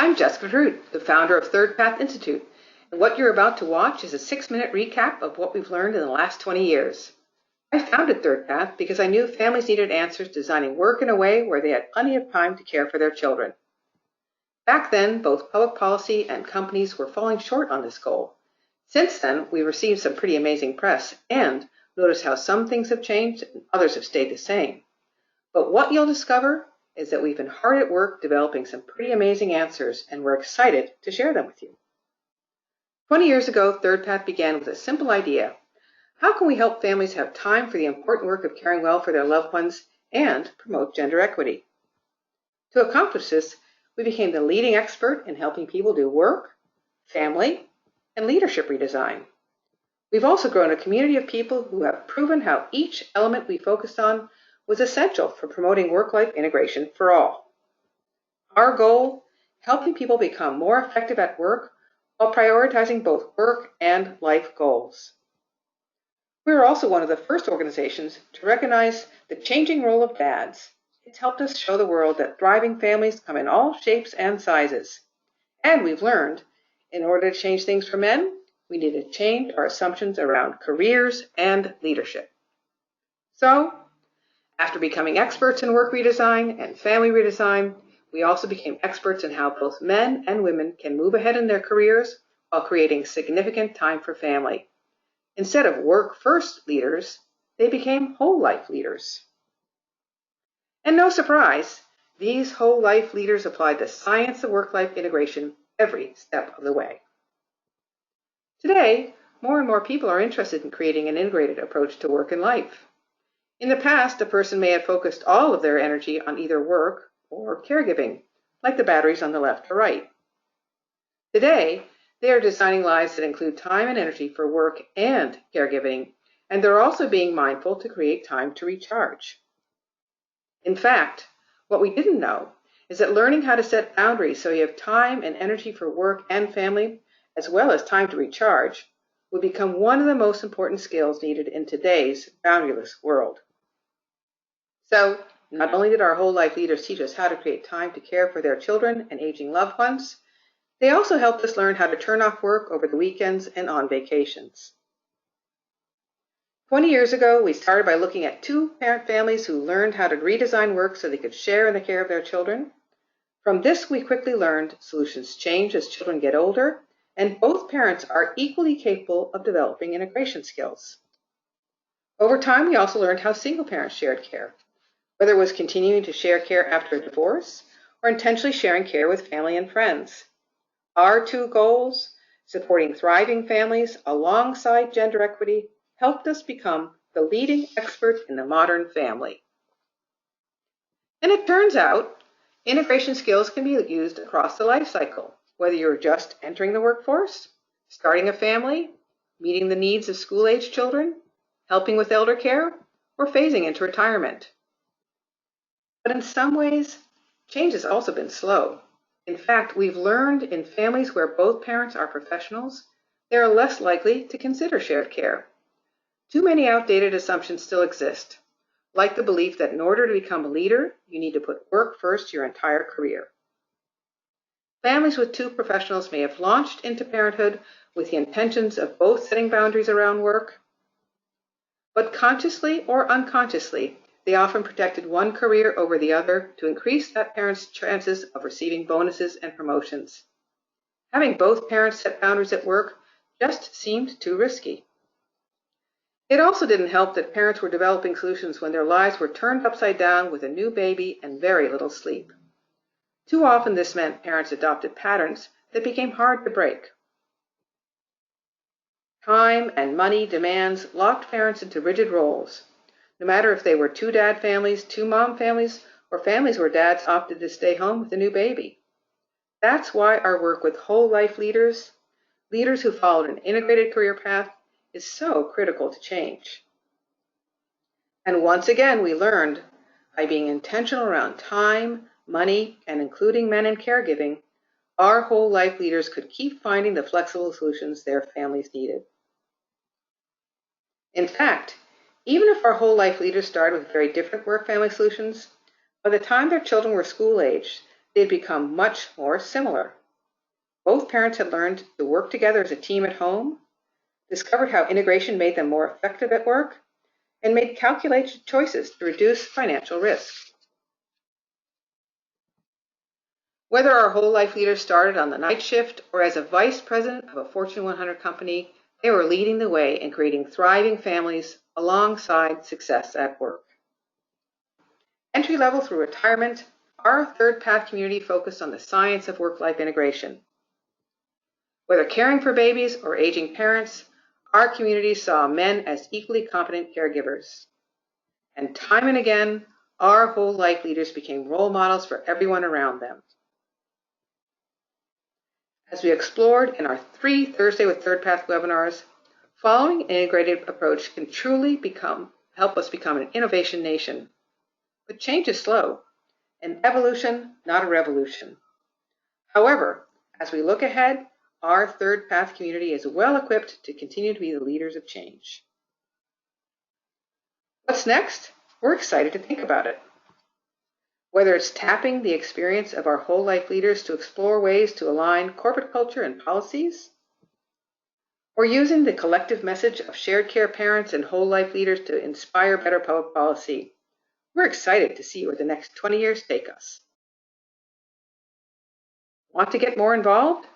I'm Jessica Root, the founder of ThirdPath Institute, and what you're about to watch is a 6-minute recap of what we've learned in the last 20 years. I founded ThirdPath because I knew families needed answers designing work in a way where they had plenty of time to care for their children. Back then, both public policy and companies were falling short on this goal. Since then, we've received some pretty amazing press, and notice how some things have changed and others have stayed the same. But what you'll discover is that we've been hard at work developing some pretty amazing answers, and we're excited to share them with you. 20 years ago, ThirdPath began with a simple idea. How can we help families have time for the important work of caring well for their loved ones and promote gender equity? To accomplish this, we became the leading expert in helping people do work, family, and leadership redesign. We've also grown a community of people who have proven how each element we focused on was essential for promoting work-life integration for all. Our goal, helping people become more effective at work while prioritizing both work and life goals. We were also one of the first organizations to recognize the changing role of dads. It's helped us show the world that thriving families come in all shapes and sizes. And we've learned, in order to change things for men, we need to change our assumptions around careers and leadership. So, after becoming experts in work redesign and family redesign, we also became experts in how both men and women can move ahead in their careers while creating significant time for family. Instead of work-first leaders, they became whole-life leaders. And no surprise, these whole-life leaders applied the science of work-life integration every step of the way. Today, more and more people are interested in creating an integrated approach to work and life. In the past, a person may have focused all of their energy on either work or caregiving, like the batteries on the left or right. Today, they are designing lives that include time and energy for work and caregiving, and they're also being mindful to create time to recharge. In fact, what we didn't know is that learning how to set boundaries so you have time and energy for work and family, as well as time to recharge, will become one of the most important skills needed in today's boundaryless world. So, not only did our whole life leaders teach us how to create time to care for their children and aging loved ones, they also helped us learn how to turn off work over the weekends and on vacations. 20 years ago, we started by looking at 2 parent families who learned how to redesign work so they could share in the care of their children. From this, we quickly learned solutions change as children get older, and both parents are equally capable of developing integration skills. Over time, we also learned how single parents shared care, whether it was continuing to share care after a divorce or intentionally sharing care with family and friends. Our 2 goals, supporting thriving families alongside gender equity, helped us become the leading expert in the modern family. And it turns out, integration skills can be used across the life cycle, whether you're just entering the workforce, starting a family, meeting the needs of school-age children, helping with elder care, or phasing into retirement. But in some ways, change has also been slow. In fact, we've learned in families where both parents are professionals, they are less likely to consider shared care. Too many outdated assumptions still exist, like the belief that in order to become a leader, you need to put work first your entire career. Families with 2 professionals may have launched into parenthood with the intentions of both setting boundaries around work, but consciously or unconsciously, they often protected one career over the other to increase that parent's chances of receiving bonuses and promotions. Having both parents set boundaries at work just seemed too risky. It also didn't help that parents were developing solutions when their lives were turned upside down with a new baby and very little sleep. Too often this meant parents adopted patterns that became hard to break. Time and money demands locked parents into rigid roles, no matter if they were 2 dad families, 2 mom families, or families where dads opted to stay home with a new baby. That's why our work with whole life leaders, leaders who followed an integrated career path, is so critical to change. And once again, we learned by being intentional around time, money, and including men in caregiving, our whole life leaders could keep finding the flexible solutions their families needed. In fact, even if our whole life leaders started with very different work-family solutions, by the time their children were school-aged, they had become much more similar. Both parents had learned to work together as a team at home, discovered how integration made them more effective at work, and made calculated choices to reduce financial risk. Whether our whole life leaders started on the night shift or as a vice president of a Fortune 100 company, they were leading the way in creating thriving families alongside success at work. Entry level through retirement, our Third Path community focused on the science of work-life integration. Whether caring for babies or aging parents, our community saw men as equally competent caregivers. And time and again, our whole life leaders became role models for everyone around them. As we explored in our 3 Thursday with Third Path webinars, following an integrated approach can truly help us become an innovation nation. But change is slow, an evolution, not a revolution. However, as we look ahead, our Third Path community is well equipped to continue to be the leaders of change. What's next? We're excited to think about it. Whether it's tapping the experience of our whole life leaders to explore ways to align corporate culture and policies, or using the collective message of shared care parents and whole life leaders to inspire better public policy, we're excited to see where the next 20 years take us. Want to get more involved?